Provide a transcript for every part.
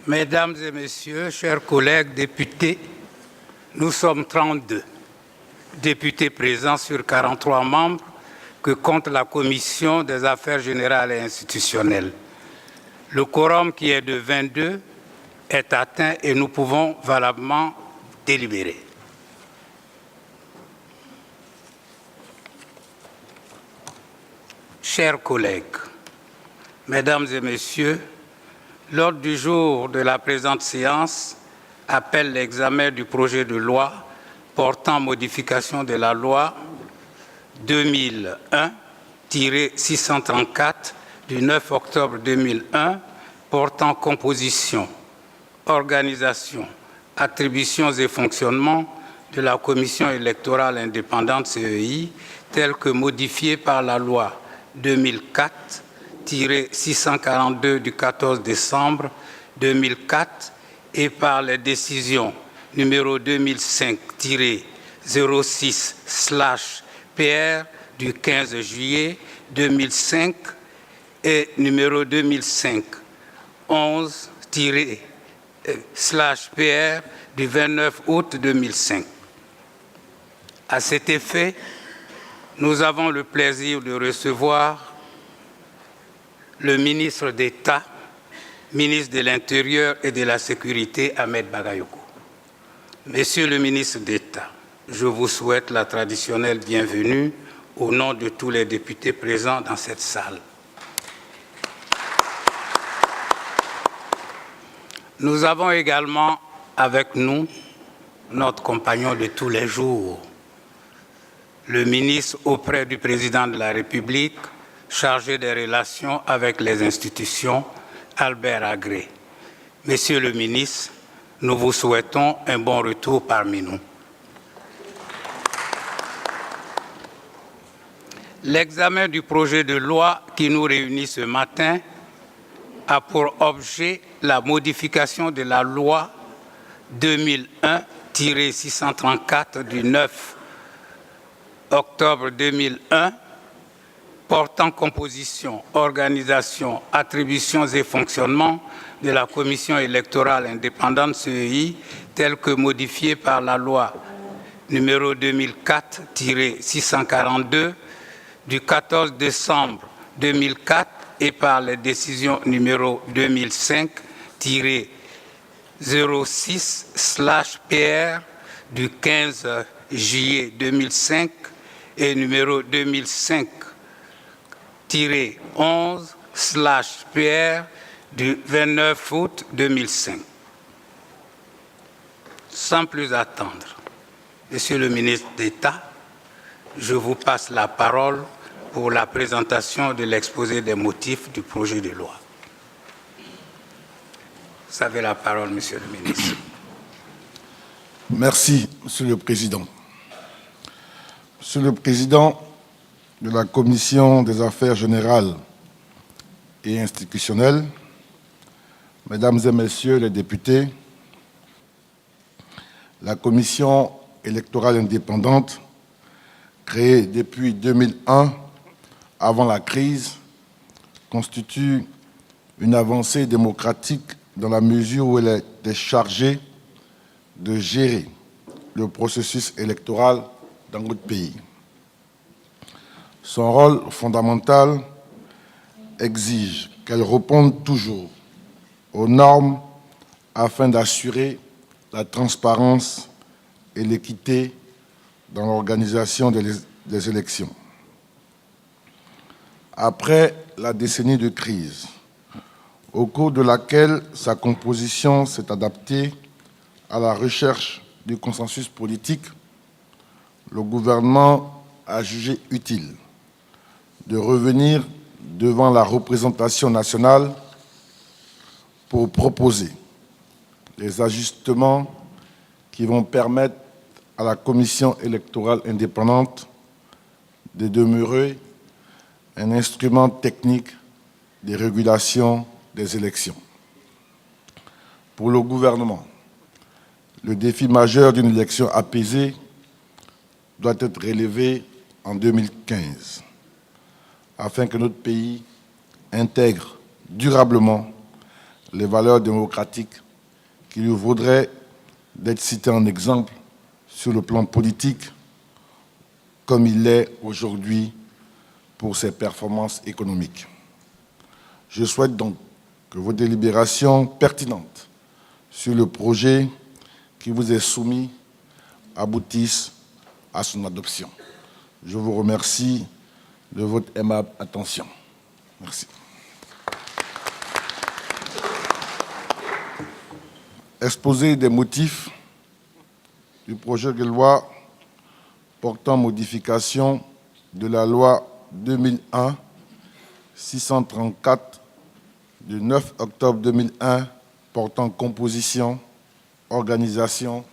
Mesdames et messieurs, chers collègues députés, nous sommes 32 députés présents sur 43 membres que compte la Commission des affaires générales et institutionnelles. Le quorum qui est de 22 est atteint et nous pouvons valablement délibérer. Chers collègues, Mesdames et messieurs, l'ordre du jour de la présente séance appelle l'examen du projet de loi portant modification de la loi 2001-634 du 9 octobre 2001 portant composition, organisation, attributions et fonctionnement de la Commission électorale indépendante CEI telle que modifiée par la loi 2004-642 du 14 décembre 2004 et par les décisions numéro 2005-06/PR du 15 juillet 2005 et numéro 2005-11/PR du 29 août 2005. À cet effet, nous avons le plaisir de recevoir le ministre d'État, ministre de l'Intérieur et de la Sécurité, Ahmed Bagayoko. Monsieur le ministre d'État, je vous souhaite la traditionnelle bienvenue au nom de tous les députés présents dans cette salle. Nous avons également avec nous notre compagnon de tous les jours, le ministre auprès du Président de la République, chargé des relations avec les institutions, Albert Agré. Monsieur le ministre, nous vous souhaitons un bon retour parmi nous. L'examen du projet de loi qui nous réunit ce matin a pour objet la modification de la loi 2001-634 du 9 octobre 2001 portant composition, organisation, attributions et fonctionnement de la Commission électorale indépendante CEI telle que modifiée par la loi numéro 2004-642 du 14 décembre 2004 et par les décisions numéro 2005-06/PR du 15 juillet 2005 et numéro 2005-11/PR du 29 août 2005. Sans plus attendre, Monsieur le ministre d'État, je vous passe la parole pour la présentation de l'exposé des motifs du projet de loi. Vous avez la parole, Monsieur le ministre. Merci, Monsieur le Président. Monsieur le Président de la Commission des affaires générales et institutionnelles, Mesdames et Messieurs les députés, la Commission électorale indépendante, créée depuis 2001, avant la crise, constitue une avancée démocratique dans la mesure où elle est chargée de gérer le processus électoral dans notre pays. Son rôle fondamental exige qu'elle réponde toujours aux normes afin d'assurer la transparence et l'équité dans l'organisation des élections. Après la décennie de crise, au cours de laquelle sa composition s'est adaptée à la recherche du consensus politique, le gouvernement a jugé utile de revenir devant la représentation nationale pour proposer les ajustements qui vont permettre à la Commission électorale indépendante de demeurer un instrument technique de régulation des élections. Pour le gouvernement, le défi majeur d'une élection apaisée doit être relevé en 2015, afin que notre pays intègre durablement les valeurs démocratiques qui lui vaudraient d'être cité en exemple sur le plan politique, comme il l'est aujourd'hui pour ses performances économiques. Je souhaite donc que vos délibérations pertinentes sur le projet qui vous est soumis aboutissent à son adoption. Je vous remercie de votre aimable attention. Merci. Exposé des motifs du projet de loi portant modification de la loi 2001-634 du 9 octobre 2001 portant composition, organisation,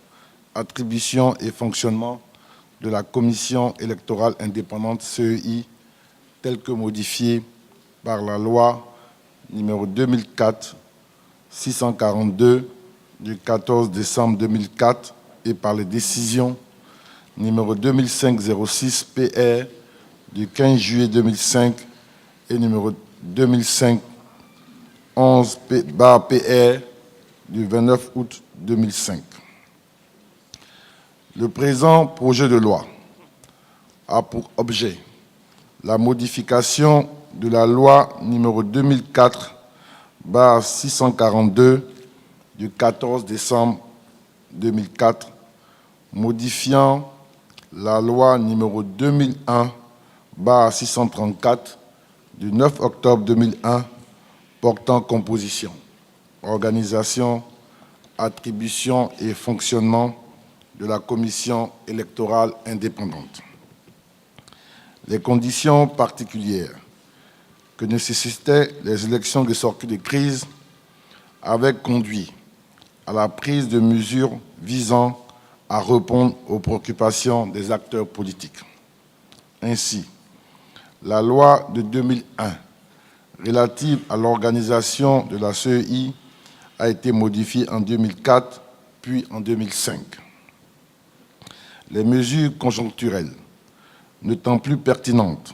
attribution et fonctionnement de la Commission électorale indépendante CEI, telle que modifiée par la loi numéro 2004-642 du 14 décembre 2004 et par les décisions numéro 2005-06 PR du 15 juillet 2005 et numéro 2005-11 PR du 29 août 2005. Le présent projet de loi a pour objet la modification de la loi numéro 2004-642 du 14 décembre 2004, modifiant la loi numéro 2001-634 du 9 octobre 2001 portant composition, organisation, attribution et fonctionnement de la Commission électorale indépendante. Les conditions particulières que nécessitaient les élections de sortie de crise avaient conduit à la prise de mesures visant à répondre aux préoccupations des acteurs politiques. Ainsi, la loi de 2001 relative à l'organisation de la CEI a été modifiée en 2004 puis en 2005. Les mesures conjoncturelles n'étant plus pertinentes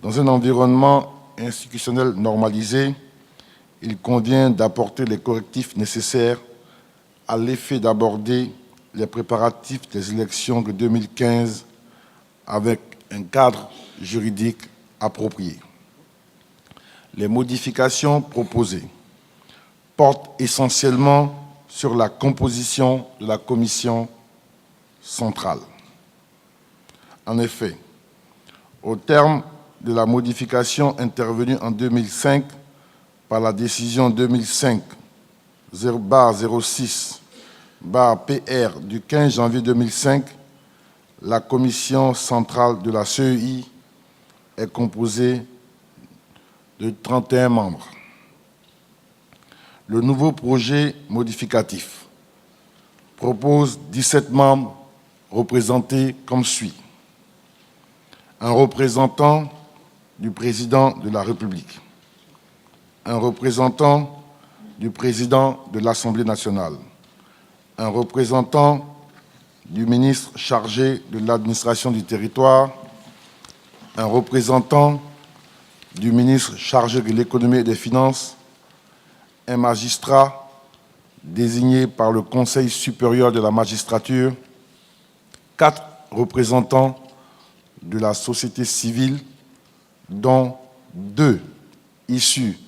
dans un environnement institutionnel normalisé, il convient d'apporter les correctifs nécessaires à l'effet d'aborder les préparatifs des élections de 2015 avec un cadre juridique approprié. Les modifications proposées portent essentiellement sur la composition de la commission centrale. En effet, au terme de la modification intervenue en 2005 par la décision 2005-06-PR du 15 janvier 2005, la commission centrale de la CEI est composée de 31 membres. Le nouveau projet modificatif propose 17 membres représentés comme suit. Un représentant du président de la République, un représentant du président de l'Assemblée nationale, un représentant du ministre chargé de l'administration du territoire, un représentant du ministre chargé de l'économie et des finances, un magistrat désigné par le Conseil supérieur de la magistrature, 4 représentants de la société civile, dont 2 issus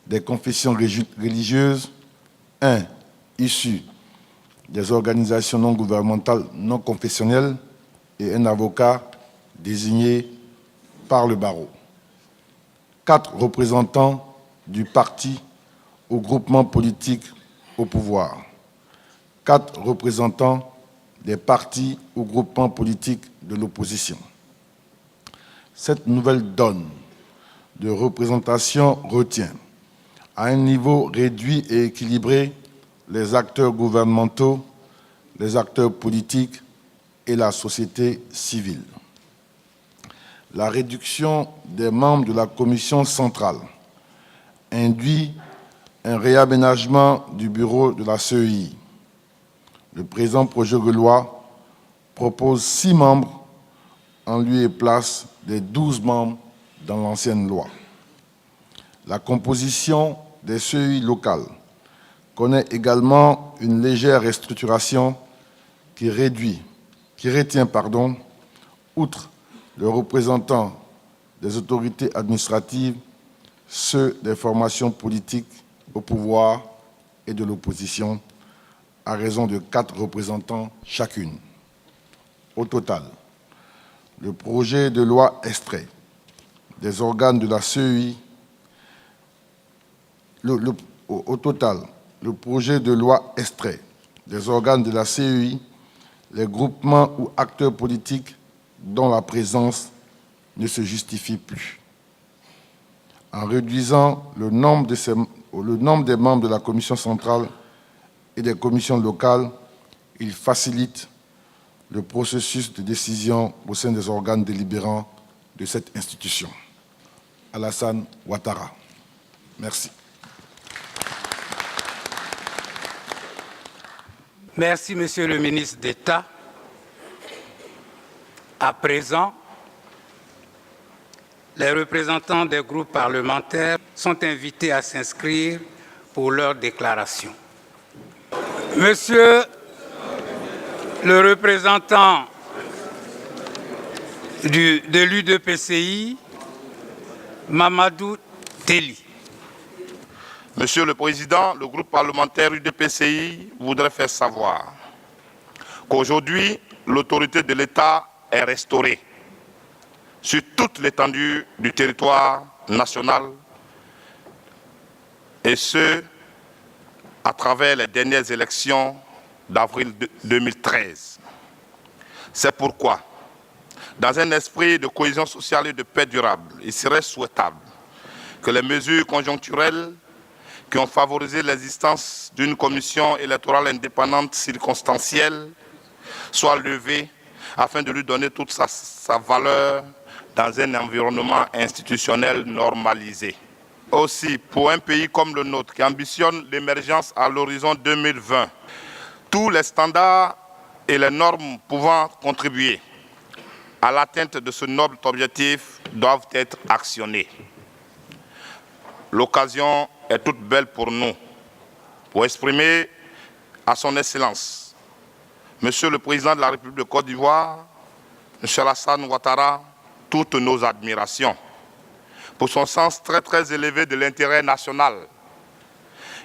des confessions religieuses, 1 issu des organisations non gouvernementales non confessionnelles et un avocat désigné par le barreau. 4 représentants du parti ou groupement politique au pouvoir. 4 représentants des partis ou groupements politiques de l'opposition. Cette nouvelle donne de représentation retient à un niveau réduit et équilibré les acteurs gouvernementaux, les acteurs politiques et la société civile. La réduction des membres de la commission centrale induit un réaménagement du bureau de la CEI. Le présent projet de loi propose 6 membres en lieu et place des 12 membres dans l'ancienne loi. La composition des CEI locales connaît également une légère restructuration qui retient, outre le représentant des autorités administratives, ceux des formations politiques au pouvoir et de l'opposition, à raison de 4 représentants chacune. Au total, le projet de loi extrait des organes de la CEI. Au total, le projet de loi extrait des organes de la CEI les groupements ou acteurs politiques dont la présence ne se justifie plus. En réduisant le nombre des membres de la commission centrale et des commissions locales, il facilite le processus de décision au sein des organes délibérants de cette institution. Alassane Ouattara. Merci. Merci, Monsieur le ministre d'État. À présent, les représentants des groupes parlementaires sont invités à s'inscrire pour leur déclaration. Monsieur le représentant de l'UDPCI, Mamadou Telli. Monsieur le Président, le groupe parlementaire UDPCI voudrait faire savoir qu'aujourd'hui, l'autorité de l'État est restaurée sur toute l'étendue du territoire national et ce, à travers les dernières élections d'avril 2013. C'est pourquoi, dans un esprit de cohésion sociale et de paix durable, il serait souhaitable que les mesures conjoncturelles qui ont favorisé l'existence d'une commission électorale indépendante circonstancielle soient levées afin de lui donner toute sa valeur dans un environnement institutionnel normalisé. Aussi, pour un pays comme le nôtre qui ambitionne l'émergence à l'horizon 2020, tous les standards et les normes pouvant contribuer à l'atteinte de ce noble objectif doivent être actionnés. L'occasion est toute belle pour nous, pour exprimer à son Excellence, Monsieur le Président de la République de Côte d'Ivoire, M. Alassane Ouattara, toutes nos admirations pour son sens très très élevé de l'intérêt national.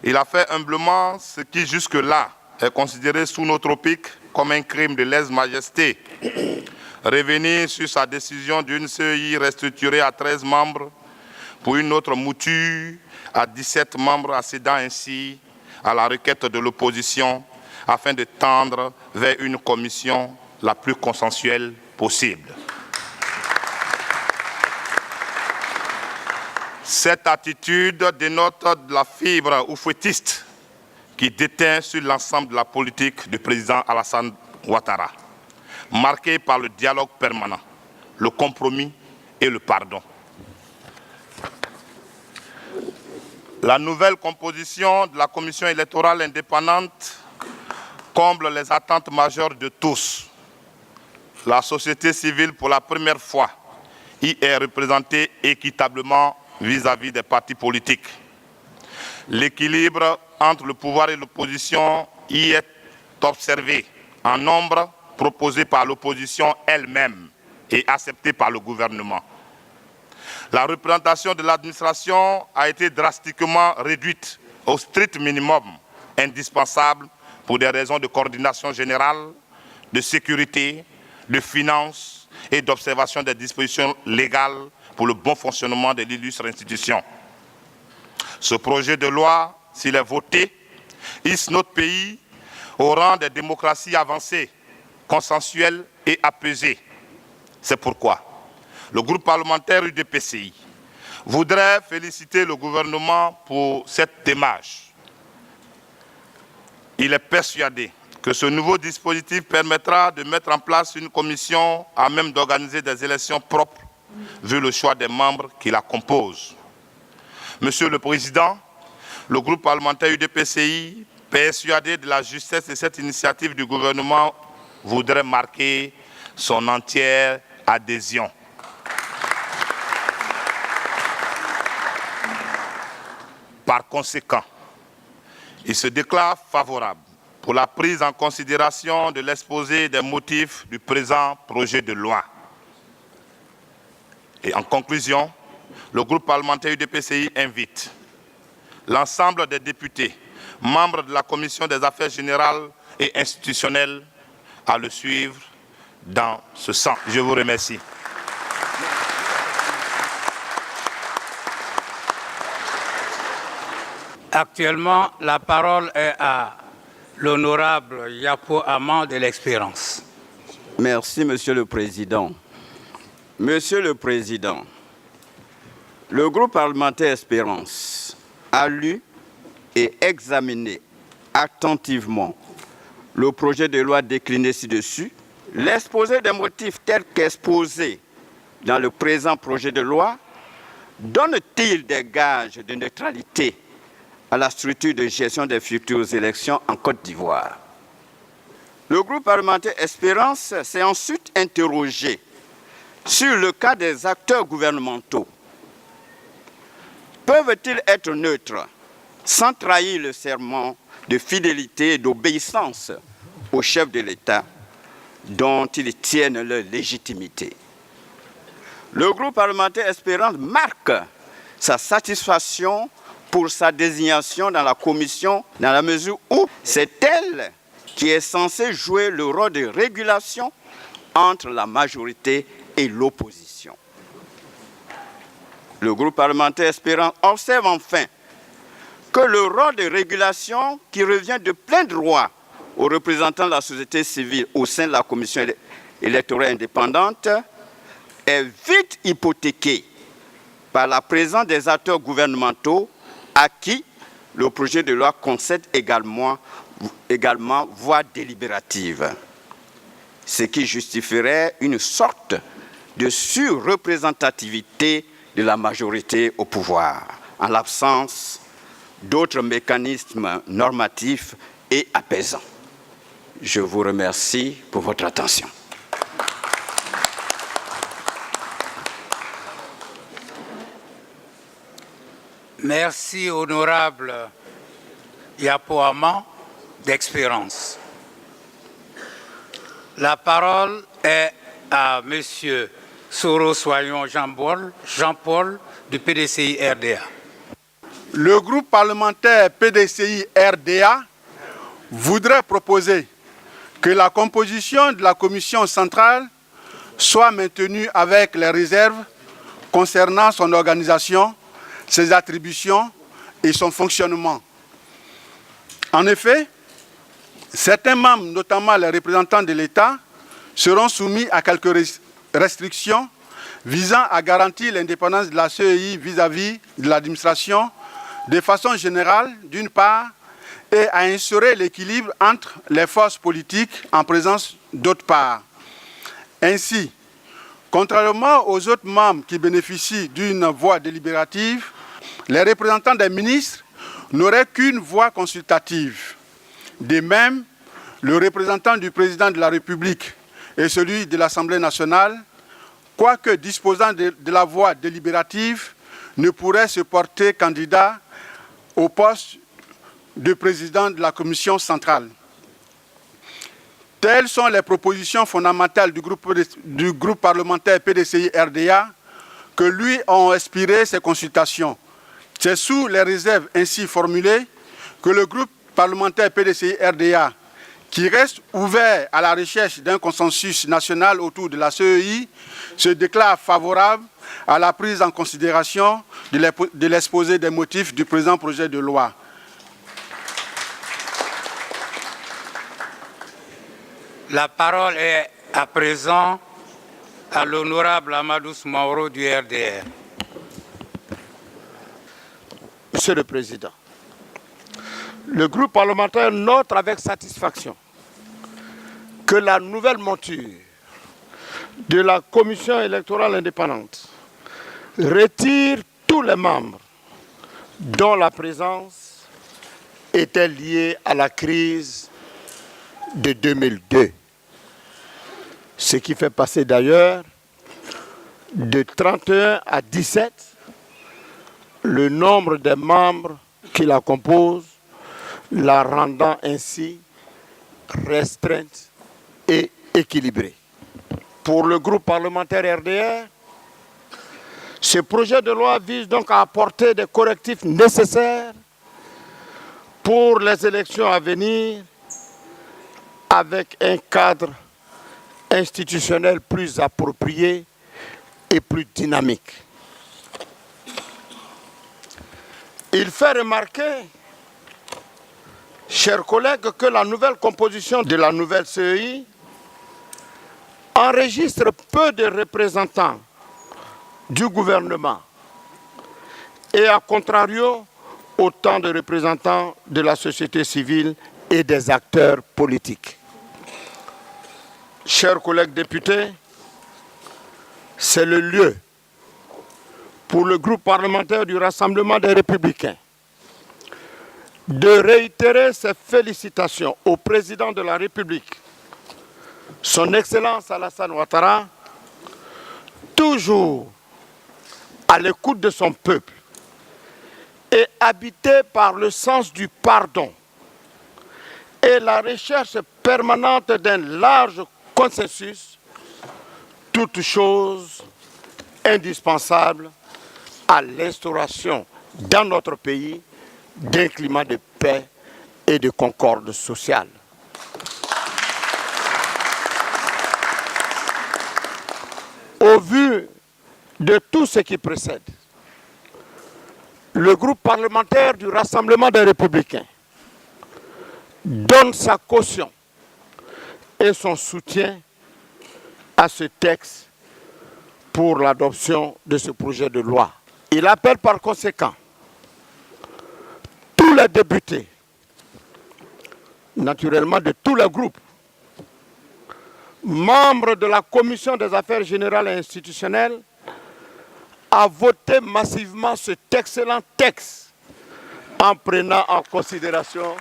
Il a fait humblement ce qui jusque-là est considéré sous nos tropiques comme un crime de lèse-majesté. Revenir sur sa décision d'une CEI restructurée à 13 membres pour une autre mouture à 17 membres, accédant ainsi à la requête de l'opposition afin de tendre vers une commission la plus consensuelle possible. Cette attitude dénote de la fibre oufouettiste qui déteint sur l'ensemble de la politique du président Alassane Ouattara, marquée par le dialogue permanent, le compromis et le pardon. La nouvelle composition de la commission électorale indépendante comble les attentes majeures de tous. La société civile, pour la première fois, y est représentée équitablement vis-à-vis des partis politiques. L'équilibre entre le pouvoir et l'opposition y est observé en nombre proposé par l'opposition elle-même et accepté par le gouvernement. La représentation de l'administration a été drastiquement réduite au strict minimum indispensable pour des raisons de coordination générale, de sécurité, de finances et d'observation des dispositions légales pour le bon fonctionnement de l'illustre institution. Ce projet de loi, s'il est voté, hisse notre pays au rang des démocraties avancées, consensuelles et apaisées. C'est pourquoi le groupe parlementaire UDPCI voudrait féliciter le gouvernement pour cette démarche. Il est persuadé que ce nouveau dispositif permettra de mettre en place une commission à même d'organiser des élections propres, vu le choix des membres qui la composent. Monsieur le Président, le groupe parlementaire UDPCI, persuadé de la justesse de cette initiative du gouvernement, voudrait marquer son entière adhésion. Par conséquent, Il se déclare favorable pour la prise en considération de l'exposé des motifs du présent projet de loi. Et en conclusion, le groupe parlementaire UDPCI invite l'ensemble des députés, membres de la Commission des affaires générales et institutionnelles, à le suivre dans ce sens. Je vous remercie. Actuellement, la parole est à l'honorable Yapo Amand de l'Espérance. Merci, Monsieur le Président. Monsieur le Président, le groupe parlementaire Espérance a lu et examiné attentivement le projet de loi décliné ci-dessus. L'exposé des motifs tel qu'exposé dans le présent projet de loi donne-t-il des gages de neutralité à la structure de gestion des futures élections en Côte d'Ivoire? Le groupe parlementaire Espérance s'est ensuite interrogé sur le cas des acteurs gouvernementaux. Peuvent-ils être neutres sans trahir le serment de fidélité et d'obéissance au chef de l'État dont ils tiennent leur légitimité? Le groupe parlementaire Espérance marque sa satisfaction pour sa désignation dans la commission dans la mesure où c'est elle qui est censée jouer le rôle de régulation entre la majorité et l'opposition. Le groupe parlementaire Espérance observe enfin que le rôle de régulation qui revient de plein droit aux représentants de la société civile au sein de la commission électorale indépendante est vite hypothéqué par la présence des acteurs gouvernementaux à qui le projet de loi concède également voie délibérative, ce qui justifierait une sorte de surreprésentativité de la majorité au pouvoir, en l'absence d'autres mécanismes normatifs et apaisants. Je vous remercie pour votre attention. Merci, honorable Yapo Amand d'Espérance. La parole est à Monsieur Soro-Soyon Jean-Paul du PDCI RDA. Le groupe parlementaire PDCI RDA voudrait proposer que la composition de la commission centrale soit maintenue avec les réserves concernant son organisation, ses attributions et son fonctionnement. En effet, certains membres, notamment les représentants de l'État, seront soumis à quelques restrictions visant à garantir l'indépendance de la CEI vis-à-vis de l'administration de façon générale, d'une part, et à instaurer l'équilibre entre les forces politiques en présence d'autre part. Ainsi, contrairement aux autres membres qui bénéficient d'une voix délibérative, les représentants des ministres n'auraient qu'une voix consultative. De même, le représentant du président de la République et celui de l'Assemblée nationale, quoique disposant de la voix délibérative, ne pourraient se porter candidat au poste de président de la commission centrale. Telles sont les propositions fondamentales du groupe parlementaire PDCI-RDA que lui ont inspiré ces consultations. C'est sous les réserves ainsi formulées que le groupe parlementaire PDCI-RDA, qui reste ouvert à la recherche d'un consensus national autour de la CEI, se déclare favorable à la prise en considération de l'exposé des motifs du présent projet de loi. La parole est à présent à l'honorable Amadou Mauro du RDR. Monsieur le Président, le groupe parlementaire note avec satisfaction que la nouvelle monture de la Commission électorale indépendante retire tous les membres dont la présence était liée à la crise de 2002, ce qui fait passer d'ailleurs de 31 à 17 le nombre des membres qui la composent la rendant ainsi restreinte et équilibrée. Pour le groupe parlementaire RDR, ce projet de loi vise donc à apporter des correctifs nécessaires pour les élections à venir avec un cadre institutionnel plus approprié et plus dynamique. Il fait remarquer, chers collègues, que la nouvelle composition de la nouvelle CEI enregistre peu de représentants du gouvernement et, à contrario, autant de représentants de la société civile et des acteurs politiques. Chers collègues députés, c'est le lieu pour le groupe parlementaire du Rassemblement des Républicains de réitérer ses félicitations au président de la République, son Excellence Alassane Ouattara, toujours à l'écoute de son peuple et habité par le sens du pardon et la recherche permanente d'un large consensus, toute chose indispensable à l'instauration dans notre pays d'un climat de paix et de concorde sociale. Au vu de tout ce qui précède, le groupe parlementaire du Rassemblement des Républicains donne sa caution et son soutien à ce texte pour l'adoption de ce projet de loi. Il appelle par conséquent tous les députés, naturellement de tous les groupes, membres de la Commission des affaires générales et institutionnelles, à voter massivement cet excellent texte en prenant en considération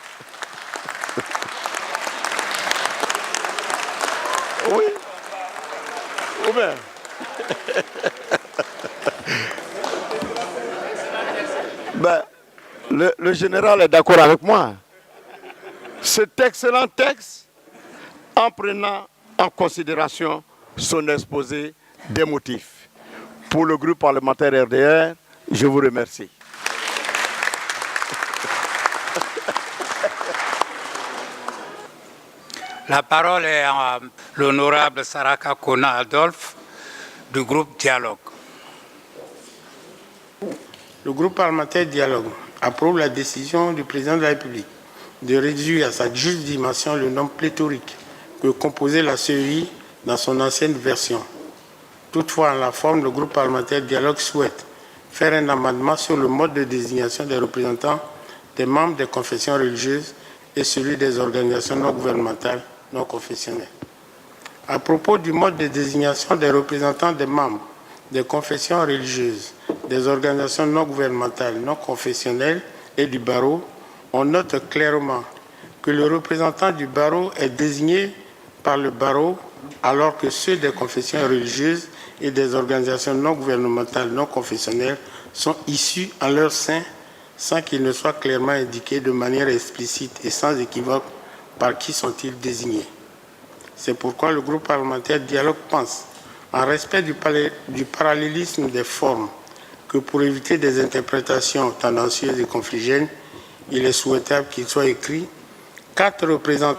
oui, ou bien ben, le général est d'accord avec moi. Cet excellent texte en prenant en considération son exposé des motifs. Pour le groupe parlementaire RDR, je vous remercie. La parole est à l'honorable Saraka Kona Adolphe du groupe Dialogue. Le groupe parlementaire Dialogue approuve la décision du président de la République de réduire à sa juste dimension le nombre pléthorique que composait la CEI dans son ancienne version. Toutefois, en la forme, le groupe parlementaire Dialogue souhaite faire un amendement sur le mode de désignation des représentants des membres des confessions religieuses et celui des organisations non gouvernementales non confessionnelles. À propos du mode de désignation des représentants des membres des confessions religieuses, des organisations non gouvernementales non confessionnelles et du barreau, on note clairement que le représentant du barreau est désigné par le barreau alors que ceux des confessions religieuses et des organisations non gouvernementales non confessionnelles sont issus en leur sein sans qu'il ne soit clairement indiqué de manière explicite et sans équivoque par qui sont-ils désignés. C'est pourquoi le groupe parlementaire Dialogue pense, en respect du parallélisme des formes, que pour éviter des interprétations tendancieuses et confligènes, il est souhaitable qu'il soit écrit 4 représentants